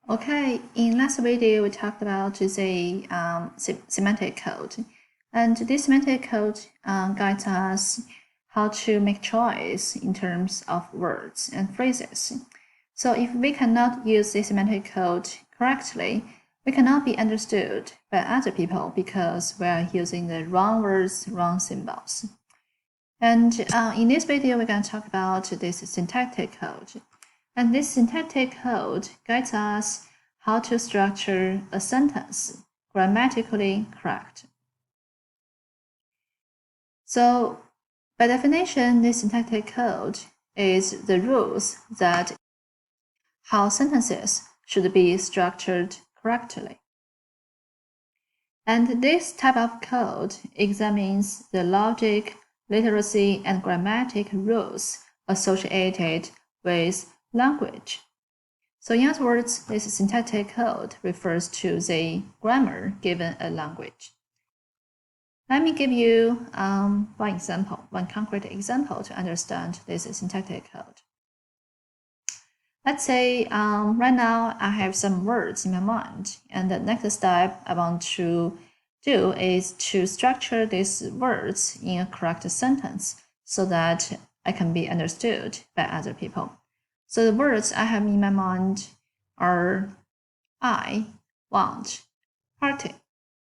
Okay, in last video we talked about the semantic code, and this semantic code guides us how to make choice in terms of words and phrases. So if we cannot use the semantic code correctly, we cannot be understood by other people because we are using the wrong words, wrong symbols. And in this video, we're going to talk about this syntactic code. And this syntactic code guides us how to structure a sentence grammatically correct. So, by definition, this syntactic code is the rules that how sentences should be structured correctly. And this type of code examines the logic, literacy, and grammatic rules associated with language. So in other words, this syntactic code refers to the grammar given a language. Let me give you one concrete example to understand this syntactic code. Let's say right now I have some words in my mind, and the next step I want to do is to structure these words in a correct sentence so that I can be understood by other people. So the words I have in my mind are I want party.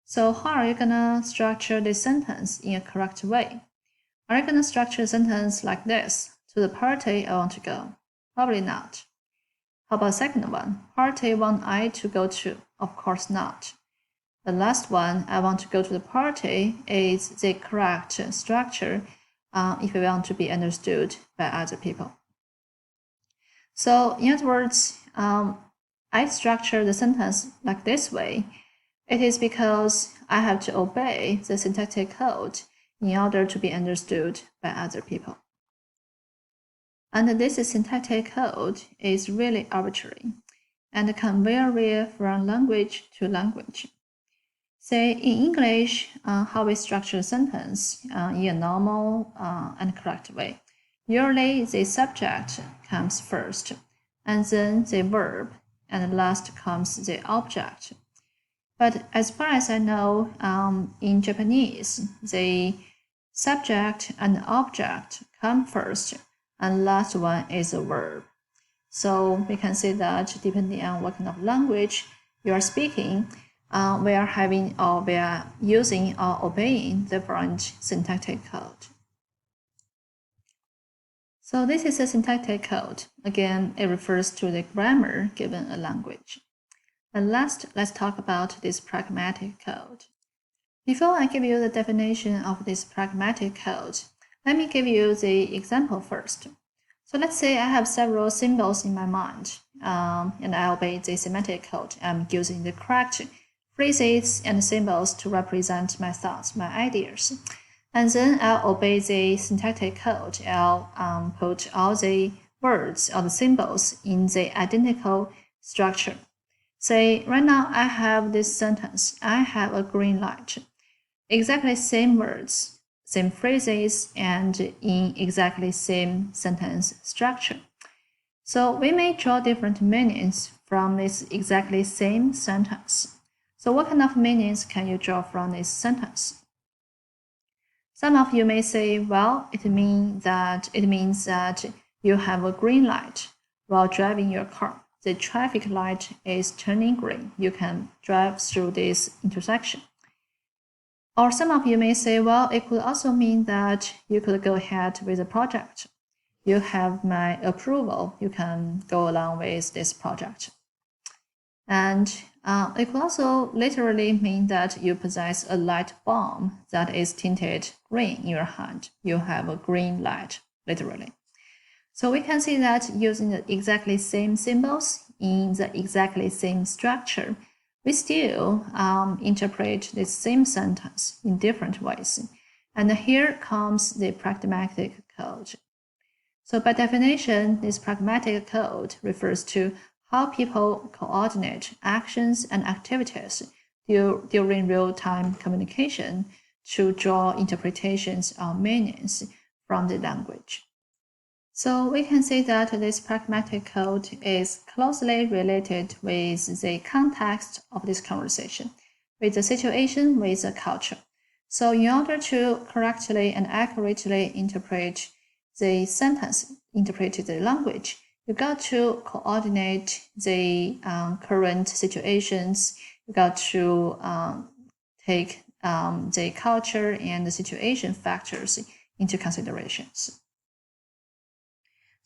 So how are you gonna structure this sentence in a correct way? Are you gonna structure a sentence like this? To the party I want to go? Probably not. How about the second one? Party want I to go to? Of course not. The last one, I want to go to the party, is the correct structure if we want to be understood by other people. So in other words, I structure the sentence like this way. It is because I have to obey the syntactic code in order to be understood by other people. And this syntactic code is really arbitrary and can vary from language to language. Say in English, how we structure a sentence in a normal and correct way. Usually the subject comes first, and then the verb, and last comes the object. But as far as I know, in Japanese, the subject and object come first, and last one is a verb. So we can say that depending on what kind of language you are speaking, we are using or obeying different syntactic code. So this is a syntactic code. Again, it refers to the grammar given a language. And last, let's talk about this pragmatic code. Before I give you the definition of this pragmatic code, let me give you the example first. So let's say I have several symbols in my mind, and I obey the semantic code. I'm using the correct phrases and symbols to represent my thoughts, my ideas. And then I'll obey the syntactic code. I'll put all the words or the symbols in the identical structure. Say, right now I have this sentence. I have a green light. Exactly same words, same phrases, and in exactly same sentence structure. So we may draw different meanings from this exactly same sentence. So what kind of meanings can you draw from this sentence? Some of you may say, well, it means that you have a green light while driving your car. The traffic light is turning green. You can drive through this intersection. Or some of you may say, well, it could also mean that you could go ahead with the project. You have my approval. You can go along with this project. And it could also literally mean that you possess a light bulb that is tinted green in your hand. You have a green light, literally. So we can see that using the exactly same symbols in the exactly same structure, we still interpret the same sentence in different ways. And here comes the pragmatic code. So by definition, this pragmatic code refers to how people coordinate actions and activities during real-time communication to draw interpretations or meanings from the language. So we can say that this pragmatic code is closely related with the context of this conversation, with the situation, with the culture. So in order to correctly and accurately interpret the sentence, interpret the language, you got to coordinate the current situations. You got to take the culture and the situation factors into considerations.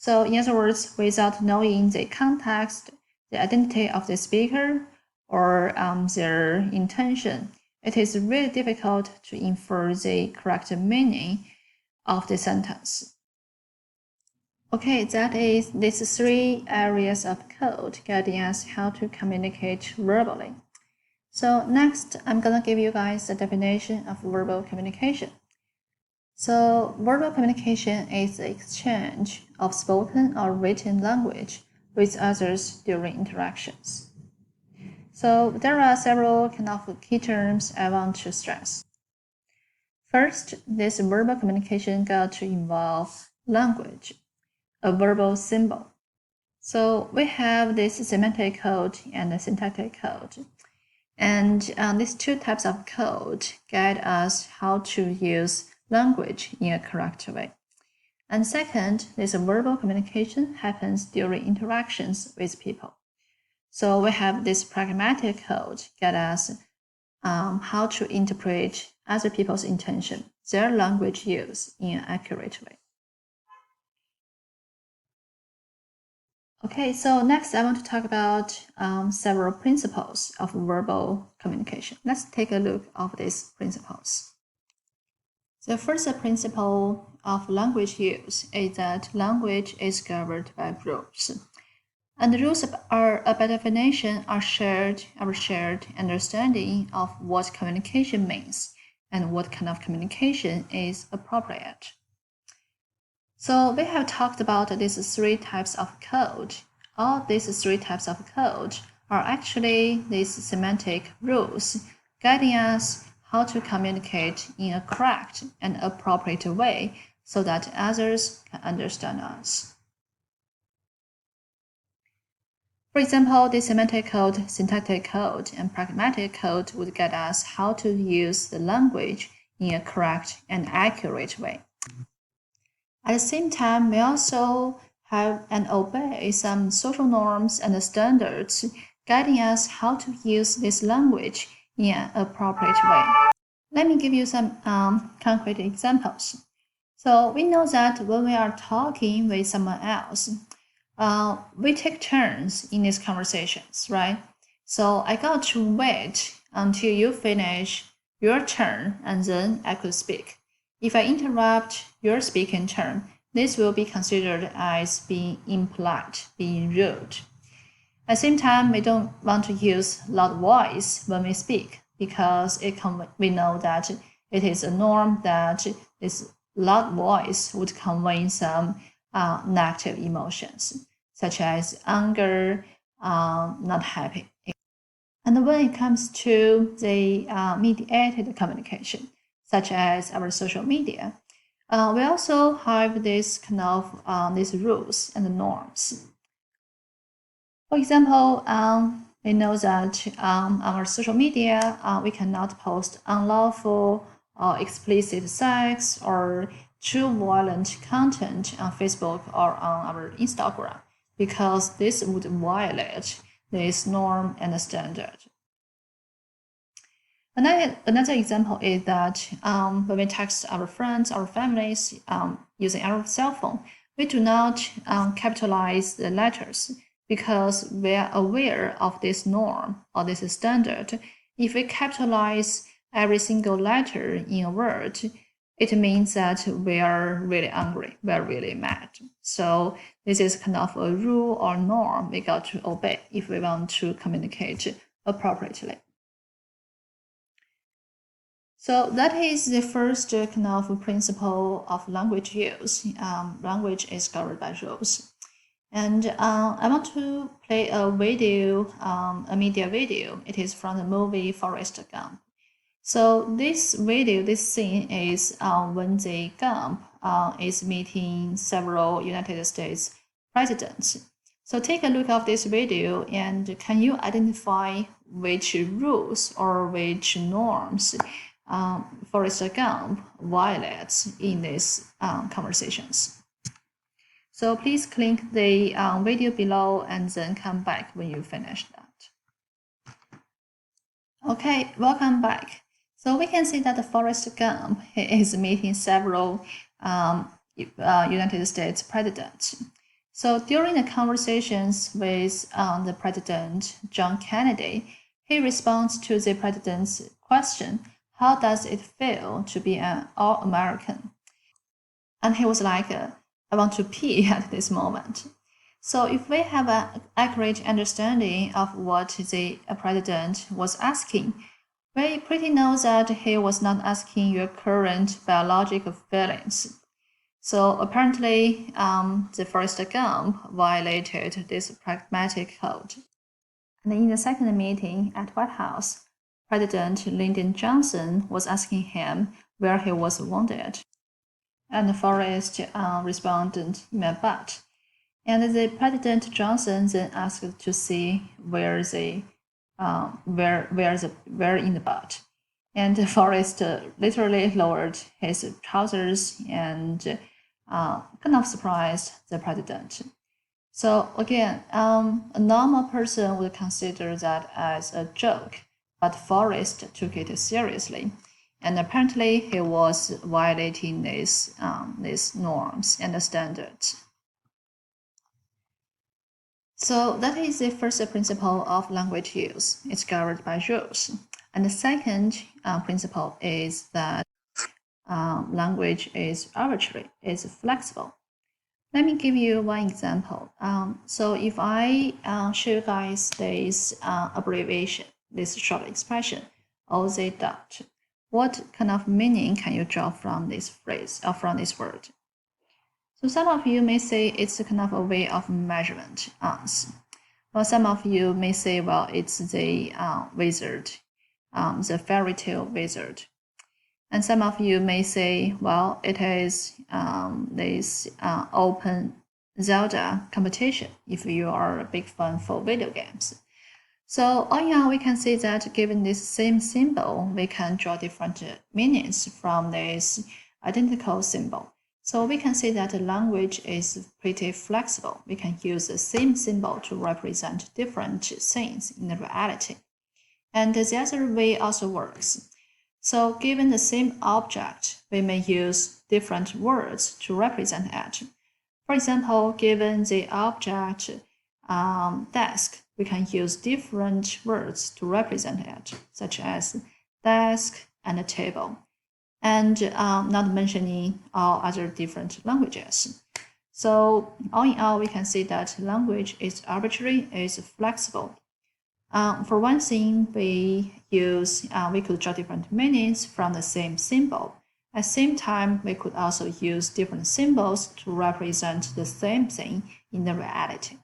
So in other words, without knowing the context, the identity of the speaker, or their intention, it is really difficult to infer the correct meaning of the sentence. Okay, that is these three areas of code guiding us how to communicate verbally. So next, I'm gonna give you guys the definition of verbal communication. So verbal communication is the exchange of spoken or written language with others during interactions. So there are several kind of key terms I want to stress. First, this verbal communication got to involve language, a verbal symbol. So we have this semantic code and the syntactic code. And these two types of code guide us how to use language in a correct way. And second, this verbal communication happens during interactions with people. So we have this pragmatic code guide us how to interpret other people's intention, their language use in an accurate way. Okay, so next I want to talk about several principles of verbal communication. Let's take a look at these principles. The first principle of language use is that language is governed by rules. And the rules are, by definition, our shared understanding of what communication means and what kind of communication is appropriate. So we have talked about these three types of code. All these three types of code are actually these semantic rules guiding us how to communicate in a correct and appropriate way so that others can understand us. For example, the semantic code, syntactic code, and pragmatic code would guide us how to use the language in a correct and accurate way. At the same time, we also have and obey some social norms and standards guiding us how to use this language in an appropriate way. Let me give you some concrete examples. So we know that when we are talking with someone else, we take turns in these conversations, right? So I got to wait until you finish your turn and then I could speak. If I interrupt your speaking turn, this will be considered as being impolite, being rude. At the same time, we don't want to use loud voice when we speak because we know that it is a norm that this loud voice would convey some negative emotions, such as anger, not happy. And when it comes to the mediated communication, such as our social media, we also have this kind of these rules and norms. For example, we know that on our social media, we cannot post unlawful or explicit sex or too violent content on Facebook or on our Instagram because this would violate this norm and standard. Another example is that when we text our friends, our families using our cell phone, we do not capitalize the letters because we are aware of this norm or this standard. If we capitalize every single letter in a word, it means that we are really angry, we are really mad. So this is kind of a rule or norm we got to obey if we want to communicate appropriately. So that is the first kind of principle of language use. Language is governed by rules. And I want to play a video, a media video. It is from the movie Forrest Gump. So this video, this scene is when the Gump is meeting several United States presidents. So take a look at this video and can you identify which rules or which norms Forrest Gump violates in these conversations? So please click the video below and then come back when you finish that. Okay, welcome back. So we can see that Forrest Gump is meeting several United States presidents. So during the conversations with the President John Kennedy, he responds to the President's question, "How does it feel to be an All-American?" And he was like, "I want to pee at this moment." So if we have an accurate understanding of what the President was asking, we pretty know that he was not asking your current biological feelings. So apparently, the Forrest Gump violated this pragmatic code. And in the second meeting at White House, President Lyndon Johnson was asking him where he was wounded. And Forrest responded, "In my butt." And the President Johnson then asked to see where in the butt. And Forrest literally lowered his trousers and kind of surprised the president. So again, a normal person would consider that as a joke, but Forrest took it seriously. And apparently he was violating these norms and standards. So that is the first principle of language use. It's governed by rules. And the second principle is that language is arbitrary, is flexible. Let me give you one example. So if I show you guys this abbreviation, this short expression, OZ dot, what kind of meaning can you draw from this phrase or from this word? So some of you may say it's a kind of a way of measurement ounce. Well, some of you may say, well, it's the wizard, the fairy tale wizard. And some of you may say, well, it is this open Zelda competition if you are a big fan for video games. So all in all, we can see that given this same symbol, we can draw different meanings from this identical symbol. So we can see that the language is pretty flexible. We can use the same symbol to represent different things in the reality. And the other way also works. So given the same object, we may use different words to represent it. For example, given the object desk, we can use different words to represent it, such as desk and table, and not mentioning all other different languages. So all in all, we can see that language is arbitrary, is flexible. For one thing, we could draw different meanings from the same symbol. At the same time, we could also use different symbols to represent the same thing in the reality.